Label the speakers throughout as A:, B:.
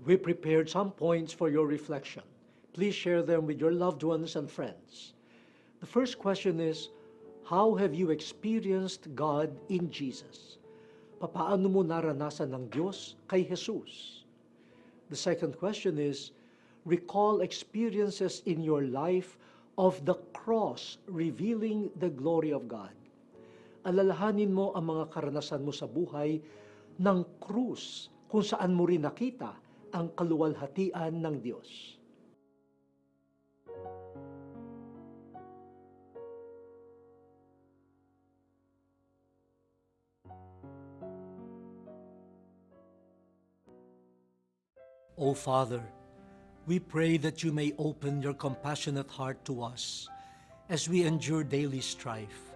A: We prepared some points for your reflection. Please share them with your loved ones and friends. The first question is, how have you experienced God in Jesus? Papaano mo naranasan ng Diyos kay Jesus? The second question is, recall experiences in your life of the cross revealing the glory of God. Alalahanin mo ang mga karanasan mo sa buhay ng krus kung saan mo rin nakita ang kaluwalhatian ng Diyos. O Father, we pray that you may open your compassionate heart to us as we endure daily strife.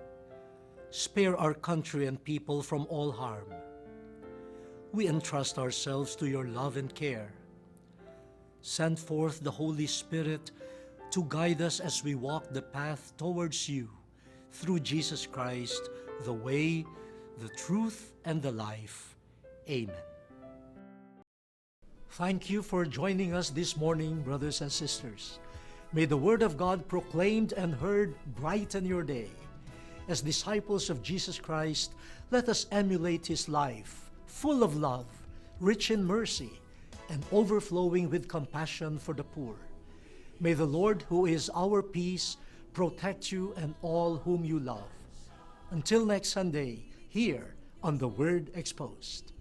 A: Spare our country and people from all harm. We entrust ourselves to your love and care. Send forth the Holy Spirit to guide us as we walk the path towards you through Jesus Christ, the way, the truth, and the life. Amen. Thank you for joining us this morning, brothers and sisters. May the Word of God proclaimed and heard brighten your day. As disciples of Jesus Christ, let us emulate His life, full of love, rich in mercy, and overflowing with compassion for the poor. May the Lord, who is our peace, protect you and all whom you love. Until next Sunday, here on The Word Exposed.